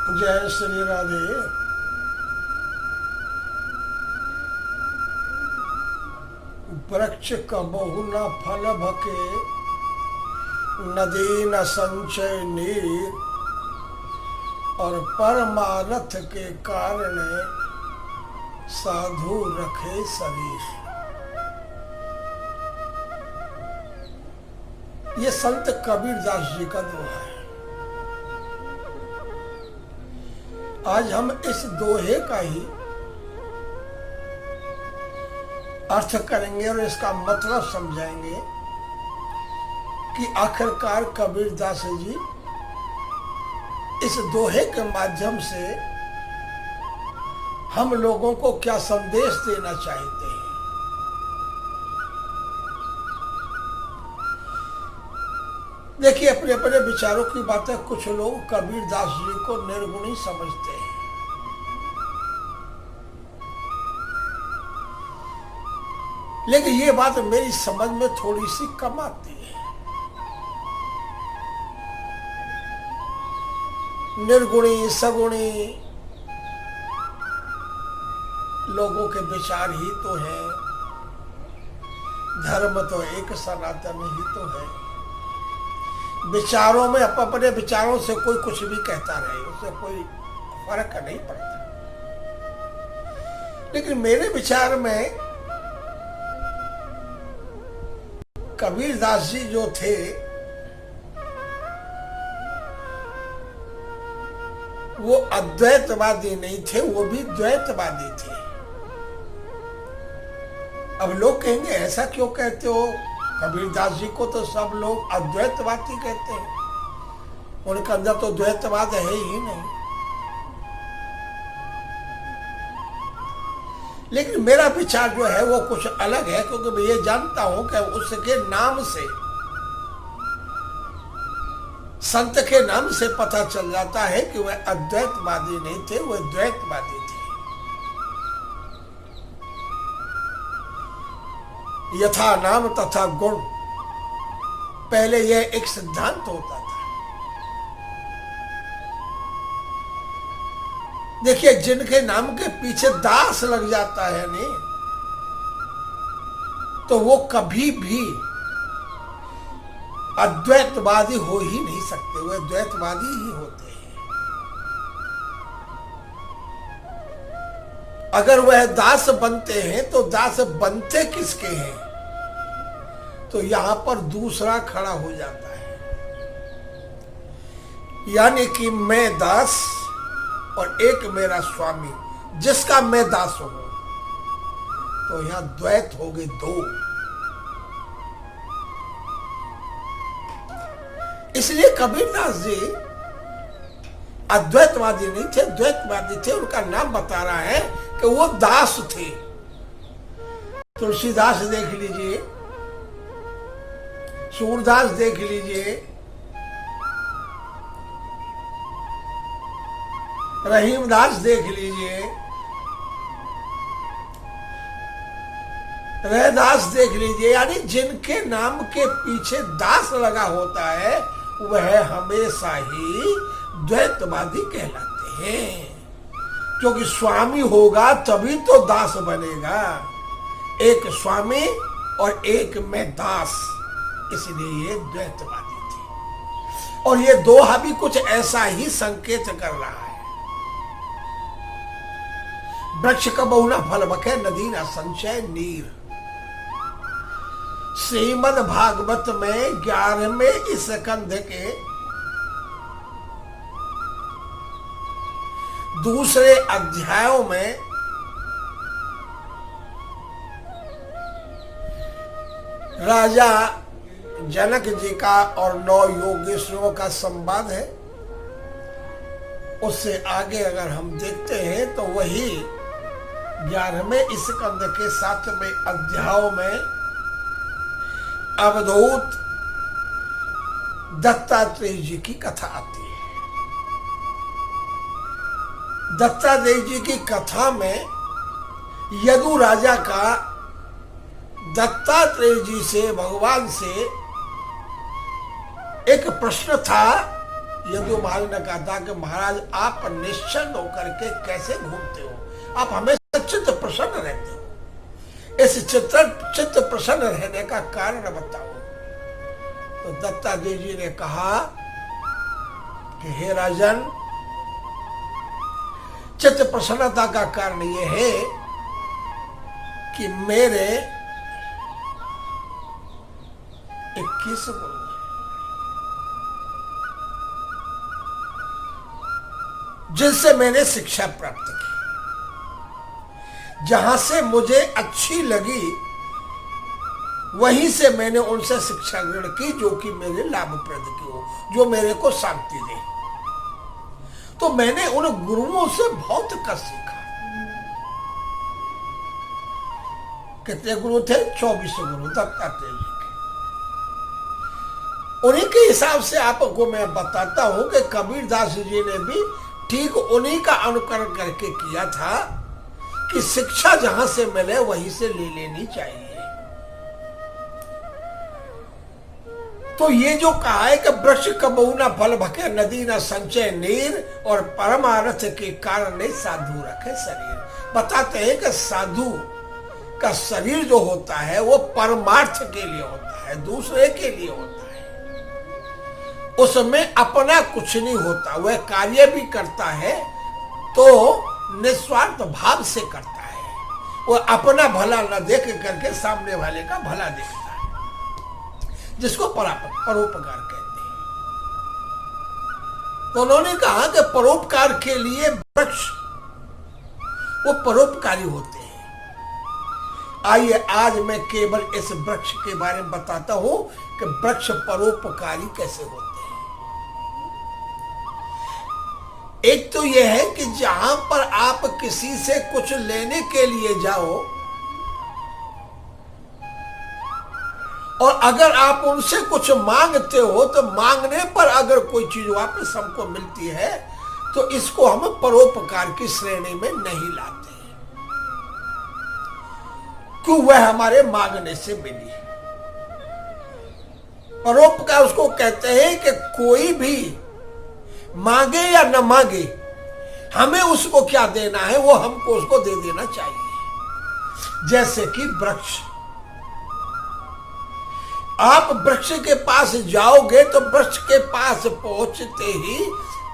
जय श्री राधे। वृक्ष कबहु न फल भके, नदी न संचय नीर, और परमारथ के कारण साधु रखे शरीर। ये संत कबीरदास जी का दोहा है। आज हम इस दोहे का ही अर्थ करेंगे और इसका मतलब समझाएंगे कि आखिरकार कबीरदास जी इस दोहे के माध्यम से हम लोगों को क्या संदेश देना चाहते हैं। देखिए, अपने अपने विचारों की बातें कुछ लोग कबीरदास जी को निर्गुणी समझते हैं, लेकिन ये बात मेरी समझ में थोड़ी सी कम आती है। निर्गुणी सगुणी लोगों के विचार ही तो हैं, धर्म तो एक सनातन ही तो है। विचारों में अपने विचारों से कोई कुछ भी कहता रहे, उससे कोई फर्क नहीं पड़ता। लेकिन मेरे विचार में कबीरदास जी जो थे वो अद्वैतवादी नहीं थे, वो भी द्वैतवादी थे। अब लोग कहेंगे ऐसा क्यों कहते हो, कबीरदास जी को तो सब लोग अद्वैतवादी कहते हैं, उनके अंदर तो द्वैतवाद है ही नहीं। लेकिन मेरा विचार जो है वो कुछ अलग है, क्योंकि मैं ये जानता हूं कि उसके नाम से, संत के नाम से पता चल जाता है कि वह अद्वैतवादी नहीं थे, वह द्वैतवादी थे। यथा नाम तथा गुण, पहले यह एक सिद्धांत होता था। देखिए, जिनके नाम के पीछे दास लग जाता है नहीं, तो वो कभी भी अद्वैतवादी हो ही नहीं सकते, वे द्वैतवादी ही होते हैं। अगर वह दास बनते हैं तो दास बनते किसके हैं, तो यहां पर दूसरा खड़ा हो जाता है। यानी कि मैं दास और एक मेरा स्वामी, जिसका मैं दास हूं, तो यहां द्वैत हो गए दो। इसलिए कबीरदास जी अद्वैतवादी नहीं थे, द्वैतवादी थे। उनका नाम बता रहा है कि वो दास थे। तुलसीदास देख लीजिए, सूरदास देख लीजिए, रहीमदास देख लीजिए, रैदास देख लीजिए। यानी जिनके नाम के पीछे दास लगा होता है वह हमेशा ही द्वैतवादी कहलाते हैं, क्योंकि स्वामी होगा तभी तो दास बनेगा। एक स्वामी और एक में दास, इसलिए ये द्वैतवादी थे। और ये दोहा भी कुछ ऐसा ही संकेत कर रहा है। वृक्ष कबहु न फल भके, नदी न संचय नीर। श्रीमद् भागवत में 11वें स्कंध के दूसरे अध्यायों में राजा जनक जी का और 9 योगेश्वरों का संवाद है। उससे आगे अगर हम देखते हैं तो वही 11वें स्कंध के 7वें अध्यायों में अवधूत दत्तात्रेय जी की कथा आती है। दत्तात्रेय जी की कथा में यदु राजा का दत्तात्रेय जी से, भगवान से एक प्रश्न था यदु महाराज ने कहा था कि महाराज आप निश्चिंत होकर के कैसे घूमते हो, आप हमेशा चित्त प्रसन्न रहते हो, इस चित्त प्रसन्न रहने का कारण बताओ। तो दत्तात्रेय जी ने कहा कि हे राजन, चित्त प्रसन्नता का कारण यह है कि मेरे 21 गुरु हैं, जिनसे मैंने शिक्षा प्राप्त की, जहां से मुझे अच्छी लगी वहीं से मैंने उनसे शिक्षा ग्रहण की, जो कि मेरे लाभप्रद की हो, जो मेरे को शांति दे। तो मैंने उन गुरुओं से बहुत कुछ सीखा। कितने गुरु थे? 24 गुरु दत्तात्रेय जी के। उन्हीं के हिसाब से आपको मैं बताता हूं कि कबीरदास जी ने भी ठीक उन्हीं का अनुकरण करके किया था कि शिक्षा जहां से मिले वहीं से ले लेनी चाहिए। तो ये जो कहा है कि वृक्ष कबहु न फल भके, नदी न संचय नीर, और परमार्थ के कारण नहीं साधु रखे शरीर। बताते हैं कि साधु का शरीर जो होता है वो परमार्थ के लिए होता है, दूसरे के लिए होता है। उसमें अपना कुछ नहीं होता, वह कार्य भी करता है तो निस्वार्थ भाव से करता है, वह अपना भला न देख करके सामने वाले का भला देखता है, जिसको परोपकार कहते हैं। तो उन्होंने कहा कि परोपकार के लिए वृक्ष वो परोपकारी होते हैं। आइए आज मैं केवल इस वृक्ष के बारे में बताता हूं कि वृक्ष परोपकारी कैसे होते हैं। एक तो यह है कि जहां पर आप किसी से कुछ लेने के लिए जाओ और अगर आप उनसे कुछ मांगते हो तो मांगने पर अगर कोई चीज वापस हमको मिलती है तो इसको हम परोपकार की श्रेणी में नहीं लाते, क्यों? वह हमारे मांगने से मिली। परोपकार उसको कहते हैं कि कोई भी मांगे या न मांगे, हमें उसको क्या देना है वो हमको उसको दे देना चाहिए। जैसे कि वृक्ष, आप वृक्ष के पास जाओगे तो वृक्ष के पास पहुंचते ही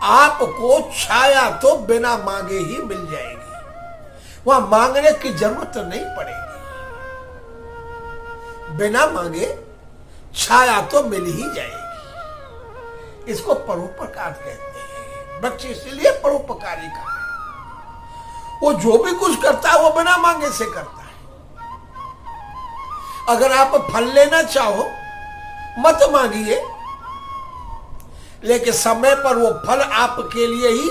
आपको छाया तो बिना मांगे ही मिल जाएगी, वहां मांगने की जरूरत नहीं पड़ेगी, बिना मांगे छाया तो मिल ही जाएगी। इसको परोपकार कहते हैं। वृक्ष इसलिए परोपकारी का है, वो जो भी कुछ करता है वो बिना मांगे से करता है। अगर आप फल लेना चाहो मत मांगिए, लेकिन समय पर वो फल आपके लिए ही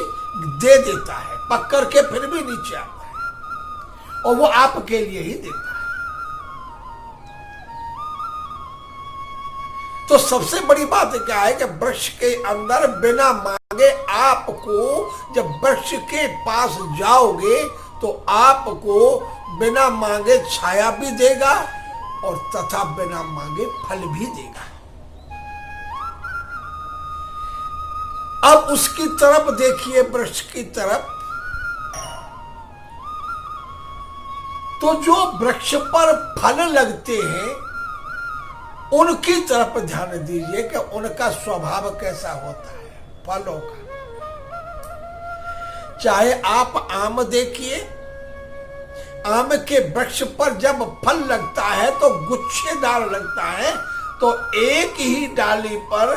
दे देता है, पक करके फिर भी नीचे आता है और वो आपके लिए ही देता है। तो सबसे बड़ी बात क्या है कि वृक्ष के अंदर बिना मांगे आपको, जब वृक्ष के पास जाओगे तो आपको बिना मांगे छाया भी देगा और तथा बिना मांगे फल भी देगा। अब उसकी तरफ देखिए, वृक्ष की तरफ, तो जो वृक्ष पर फल लगते हैं उनकी तरफ ध्यान दीजिए कि उनका स्वभाव कैसा होता है फलों का। चाहे आप आम देखिए, आम के वृक्ष पर जब फल लगता है तो गुच्छेदार लगता है, तो एक ही डाली पर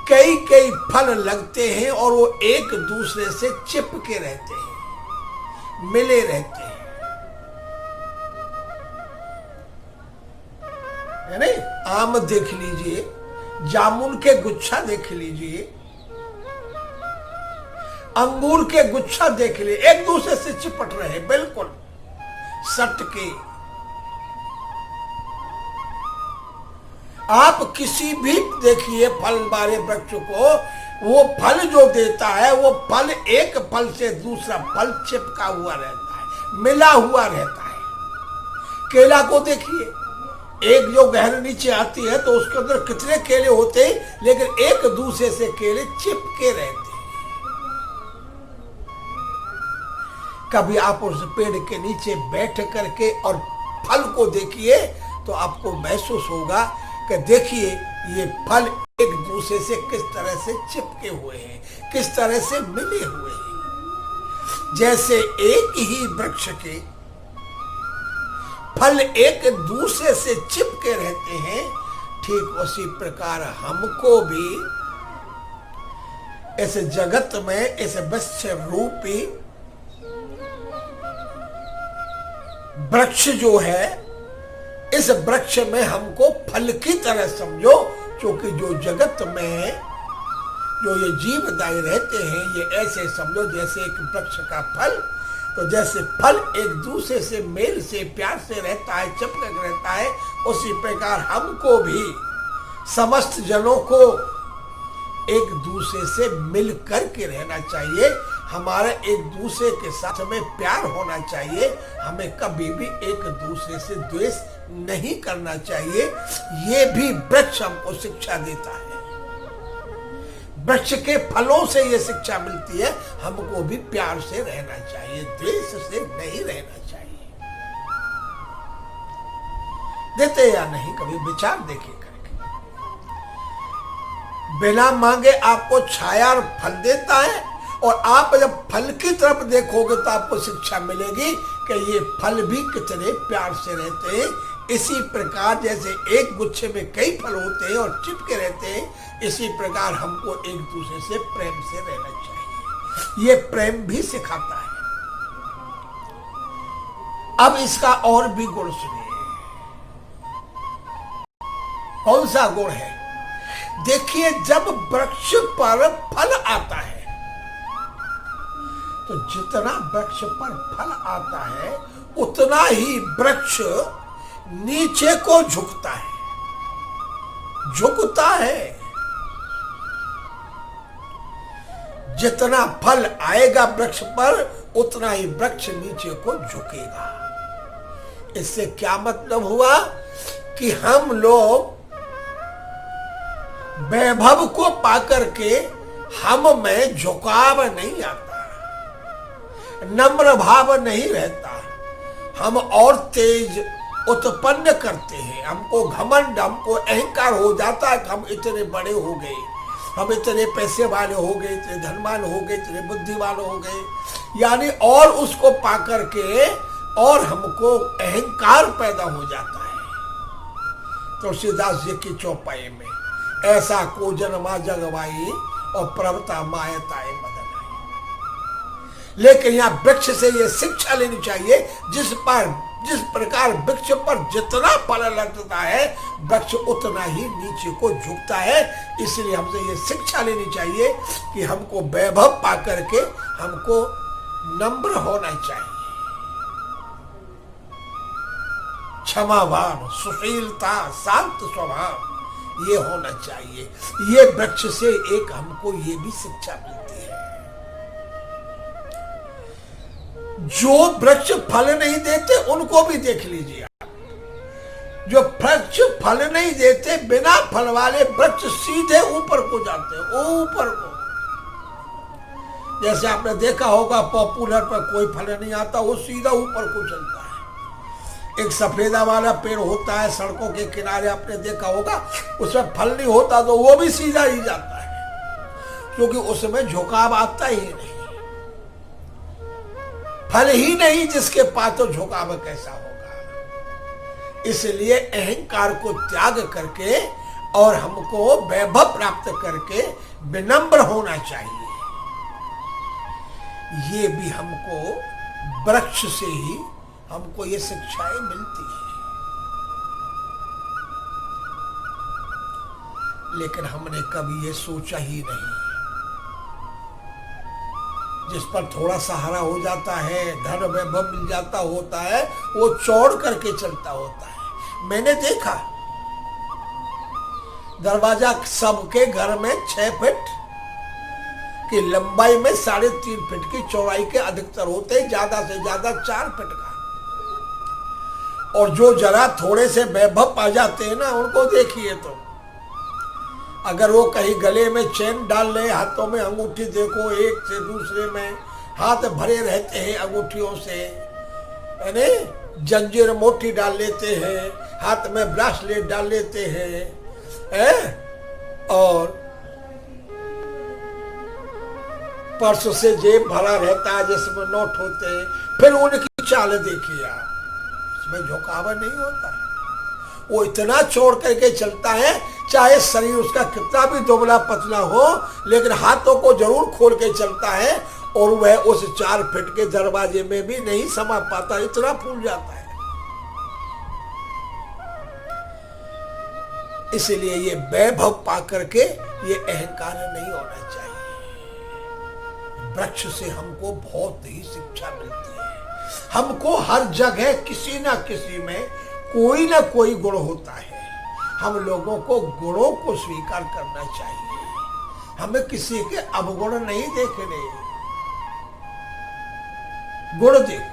कई कई फल लगते हैं और वो एक दूसरे से चिपके रहते हैं, मिले रहते हैं, है नहीं? आम देख लीजिए, जामुन के गुच्छा देख लीजिए, अंगूर के गुच्छा देख लीजिए, एक दूसरे से चिपट रहे बिल्कुल सट के। आप किसी भी देखिए फल वाले वृक्ष को, वो फल जो देता है वो फल एक फल से दूसरा फल चिपका हुआ रहता है, मिला हुआ रहता है। केला को देखिए, एक जो गहर नीचे आती है तो उसके अंदर कितने केले होते हैं, लेकिन एक दूसरे दूसरे से केले चिपके रहते हैं। कभी आप उस पेड़ के नीचे बैठ करके और फल को देखिए तो आपको महसूस होगा कि देखिए ये फल एक दूसरे से किस तरह से चिपके हुए हैं, किस तरह से मिले हुए हैं। जैसे एक ही वृक्ष के फल एक दूसरे से चिपके रहते हैं, ठीक उसी प्रकार हमको भी इस जगत में इस वृक्ष रूपी वृक्ष जो है, इस वृक्ष में हमको फल की तरह समझो, क्योंकि जो जगत में जो ये जीवदायी रहते हैं ये ऐसे समझो जैसे एक वृक्ष का फल। तो जैसे फल एक दूसरे से मेल से प्यार से रहता है, चिपक रहता है, उसी प्रकार हमको भी समस्त जनों को एक दूसरे से मिल कर के रहना चाहिए। हमारा एक दूसरे के साथ हमें प्यार होना चाहिए। हमें कभी भी एक दूसरे से द्वेष नहीं करना चाहिए। ये भी वृक्ष हमको शिक्षा देता है। वृक्ष के फलों से ये शिक्षा मिलती है, हमको भी प्यार से रहना चाहिए, द्वेष से नहीं रहना चाहिए। देते या नहीं, कभी विचार देखिए करके। बिना मांगे आपको छाया और फल देता है, और आप जब फल की तरफ देखोगे तो आपको शिक्षा मिलेगी कि ये फल भी कितने प्यार से रहते हैं। इसी प्रकार जैसे एक गुच्छे में कई फल होते हैं और चिपके रहते हैं, इसी प्रकार हमको एक दूसरे से प्रेम से रहना चाहिए। ये प्रेम भी सिखाता है। अब इसका और भी गुण सुनिए। कौन सा गुण है? देखिए, जब वृक्ष पर फल आता है तो जितना वृक्ष पर फल आता है उतना ही वृक्ष नीचे को झुकता है, झुकता है। जितना फल आएगा वृक्ष पर उतना ही वृक्ष नीचे को झुकेगा। इससे क्या मतलब हुआ कि हम लोग वैभव को पाकर के हम में झुकाव नहीं आता, नम्र भाव नहीं रहता, हम और तेज उत्पन्न करते हैं। हमको घमंड, हमको अहंकार हो जाता है कि हम इतने बड़े हो गए, हम इतने पैसे वाले हो गए, इतने धनवान हो गए, इतने बुद्धि वाले हो गए, यानी और उसको पाकर के और हमको अहंकार पैदा हो जाता है। तुलसीदास जी की चौपाई में ऐसा को जन्मा जगवाई और प्रभता मायताए मदन। लेकिन यहाँ वृक्ष से ये शिक्षा लेनी चाहिए, जिस प्रकार वृक्ष पर जितना फल लगता है वृक्ष उतना ही नीचे को झुकता है। इसलिए हमसे ये शिक्षा लेनी चाहिए कि हमको वैभव पा करके हमको नम्र होना चाहिए, क्षमावान, सुशीलता, शांत स्वभाव ये होना चाहिए। ये वृक्ष से एक हमको ये भी शिक्षा मिलती है। जो वृक्ष फल नहीं देते उनको भी देख लीजिए आप। जो वृक्ष फल नहीं देते, बिना फल वाले वृक्ष सीधे ऊपर को जाते हैं, ऊपर को। जैसे आपने देखा होगा पॉपुलर पर कोई फल नहीं आता, वो सीधा ऊपर को चलता है। एक सफेदा वाला पेड़ होता है सड़कों के किनारे, आपने देखा होगा, उसमें फल नहीं होता तो वो भी सीधा ही जाता है, क्योंकि उसमें झुकाव आता ही नहीं। फल ही नहीं जिसके पास तो झुकाव कैसा होगा। इसलिए अहंकार को त्याग करके और हमको वैभव प्राप्त करके विनम्र होना चाहिए। ये भी हमको वृक्ष से ही हमको ये शिक्षाएं मिलती है। लेकिन हमने कभी ये सोचा ही नहीं। जिस पर थोड़ा सहारा हो जाता है, धन वैभव मिल जाता होता है, वो चौड़ करके चलता होता है। मैंने देखा दरवाजा सबके घर में 6 फीट की लंबाई में 3.5 फीट की चौड़ाई के अधिकतर होते हैं, ज्यादा से ज्यादा 4 फीट का। और जो जरा थोड़े से वैभव पा जाते हैं ना, उनको देखिए तो अगर वो कहीं गले में चेन डाल ले, हाथों में अंगूठी देखो, एक से दूसरे में हाथ भरे रहते हैं अंगूठियों से, यानी जंजीर मोटी डाल लेते हैं, हाथ में ब्रासलेट डाल लेते हैं, और पर्स से जेब भरा रहता है जिसमें नोट होते हैं। फिर उनकी चाल देखिए आप, उसमें झुकावा नहीं होता, वो इतना छोड़ करके चलता है, चाहे शरीर उसका कितना भी दुबला पतला हो, लेकिन हाथों को जरूर खोल के चलता है, और वह उस 4 फीट के दरवाजे में भी नहीं समा पाता, इतना फूल जाता है। इसलिए ये वैभव पा करके ये अहंकार नहीं होना चाहिए। वृक्ष से हमको बहुत ही शिक्षा मिलती है। हमको हर जगह किसी ना किसी में कोई ना कोई गुण होता है। हम लोगों को गुणों को स्वीकार करना चाहिए, हमें किसी के अवगुण नहीं देखने। गुण देखो,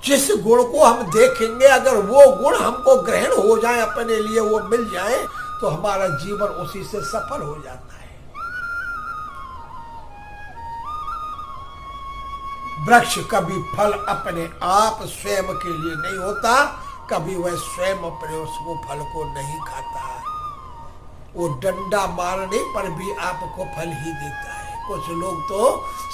जिस गुण को हम देखेंगे, अगर वो गुण हमको ग्रहण हो जाए, अपने लिए वो मिल जाए, तो हमारा जीवन उसी से सफल हो जाता है। वृक्ष कभी फल अपने आप स्वयं के लिए नहीं होता, कभी वह स्वयं अपने उसको फल को नहीं खाता। वो डंडा मारने पर भी आपको फल ही देता है। कुछ लोग तो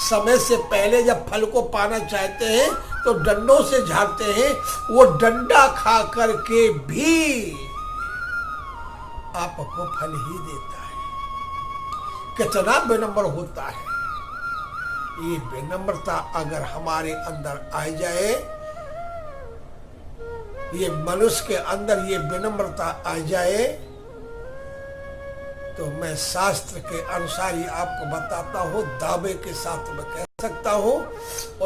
समय से पहले जब फल को पाना चाहते हैं तो डंडों से झाड़ते हैं, वो डंडा खा करके भी आपको फल ही देता है। कितना विनम्र होता है। ये विनम्रता अगर हमारे अंदर आ जाए, ये मनुष्य के अंदर ये विनम्रता आ जाए, तो मैं शास्त्र के अनुसार ही आपको बताता हूं, दावे के साथ मैं कह सकता हूं,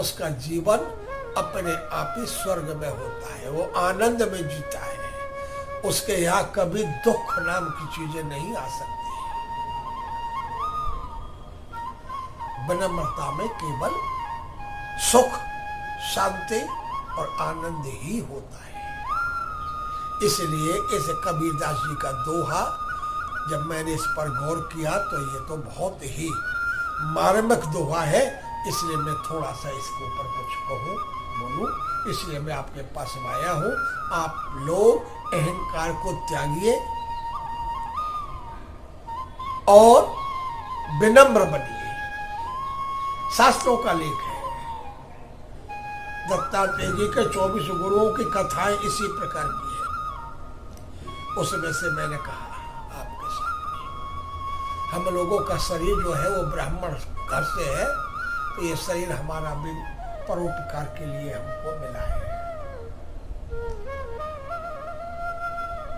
उसका जीवन अपने आप ही स्वर्ग में होता है, वो आनंद में जीता है। उसके यहाँ कभी दुख नाम की चीजें नहीं आ सकती। विनम्रता में केवल सुख, शांति और आनंद ही होता है। इसलिए इस कबीरदास जी का दोहा जब मैंने इस पर गौर किया तो ये तो बहुत ही मार्मिक दोहा है, इसलिए मैं थोड़ा सा इसके ऊपर कुछ बोलूं, इसलिए मैं आपके पास में आया हूं। आप लोग अहंकार को त्यागिए और विनम्र बनिए। शास्त्रों का लेख है, दत्तात्रेय जी के 24 गुरुओं की कथाएं इसी प्रकार की है। उसमें से मैंने कहा आपके सामने, हम लोगों का शरीर जो है वो ब्राह्मण घर से है, तो ये शरीर हमारा भी परोपकार के लिए हमको मिला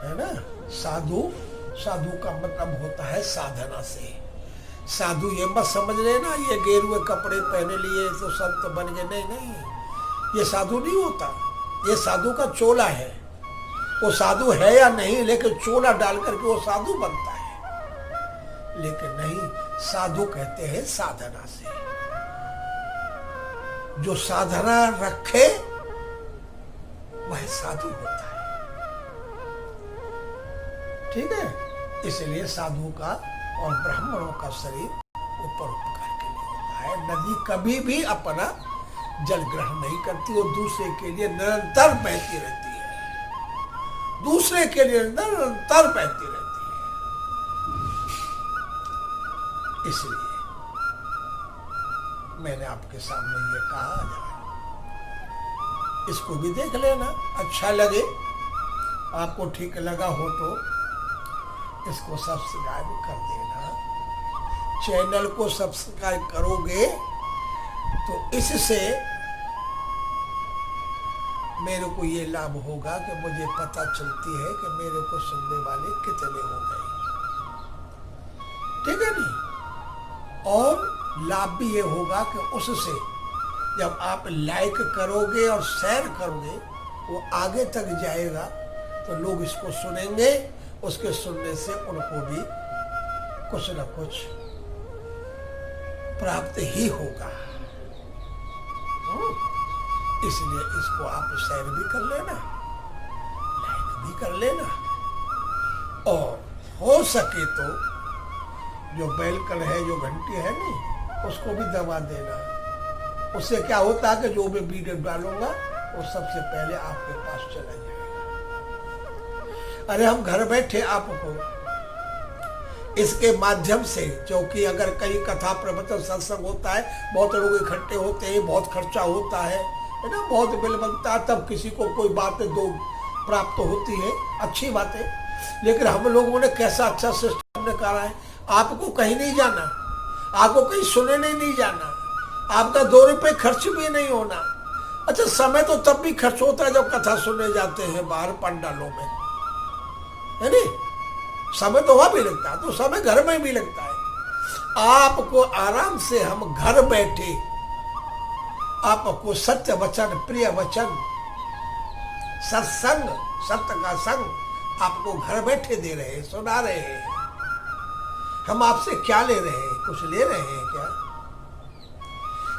है ना। साधु का मतलब होता है साधना से। साधु ये मत समझ लेना ये गेरुए कपड़े पहने लिए तो संत बन गए, नहीं, ये साधु नहीं होता। ये साधु का चोला है। वो साधु है या नहीं, लेकिन चोला डाल करके वो साधु बनता है। लेकिन नहीं, साधु कहते हैं साधना से। जो साधना रखे वह साधु होता है। ठीक है, इसलिए साधु का और ब्राह्मणों का शरीर वो परोपकार के लिए होता है। नदी कभी भी अपना जल ग्रहण नहीं करती, वो दूसरे के लिए निरंतर बहती रहती है, दूसरे के लिए निरंतर बहती रहती है। इसलिए मैंने आपके सामने ये कहा, इसको भी देख लेना, अच्छा लगे, आपको ठीक लगा हो तो इसको सब्सक्राइब कर देना। चैनल को सब्सक्राइब करोगे तो इससे मेरे को ये लाभ होगा कि मुझे पता चलती है कि मेरे को सुनने वाले कितने हो गए। ठीक है नहीं? और लाभ भी ये होगा कि उससे जब आप लाइक करोगे और शेयर करोगे, वो आगे तक जाएगा, तो लोग इसको सुनेंगे, उसके सुनने से उनको भी कुछ न कुछ प्राप्त ही होगा। इसलिए इसको आप शेयर भी कर लेना, लाइक भी कर लेना, और हो सके तो जो बैलकल है, जो घंटी है नहीं, उसको भी दबा देना। उससे क्या होता है कि जो मैं वीडियो डालूंगा वो सबसे पहले आपके पास चला जाएगा। अरे हम घर बैठे आपको इसके माध्यम से, क्योंकि अगर कहीं कथा प्रवचन सत्संग होता है, बहुत लोग इकट्ठे होते हैं, बहुत खर्चा होता है ना, बहुत बिल बनता है, तब किसी को कोई बात दो प्राप्त होती है, अच्छी बात है। लेकिन हम लोगों ने कैसा अच्छा सिस्टम निकाला है, आपको कहीं नहीं जाना, आपको कहीं सुनने नहीं जाना, आपका 2 रुपए खर्च भी नहीं होना। अच्छा, समय तो तब भी खर्च होता है जब कथा सुनने जाते हैं बाहर पंडालों में, है नहीं? समय तो वहां भी लगता है, तो समय घर में भी लगता है। आपको आराम से हम घर बैठे आपको सत्य वचन, प्रिय वचन, सत्संग, सत्य का संग आपको घर बैठे दे रहे हैं, सुना रहे हैं। हम आपसे क्या ले रहे हैं? कुछ ले रहे हैं क्या?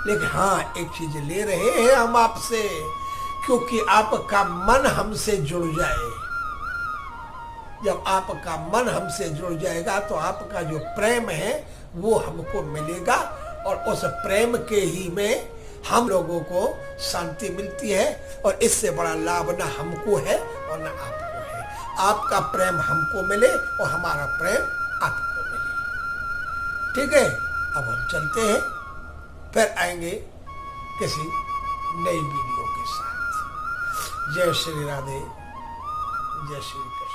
लेकिन हाँ, एक चीज ले रहे हैं हम आपसे, क्योंकि आपका मन हमसे जुड़ जाए। जब आपका मन हमसे जुड़ जाएगा तो आपका जो प्रेम है वो हमको मिलेगा, और उस प्रेम के ही में हम लोगों को शांति मिलती है, और इससे बड़ा लाभ ना हमको है और ना आपको है। आपका प्रेम हमको मिले और हमारा प्रेम आपको मिले। ठीक है, अब हम चलते हैं, फिर आएंगे किसी नई वीडियो के साथ। जय श्री राधे, जय श्री कृष्ण।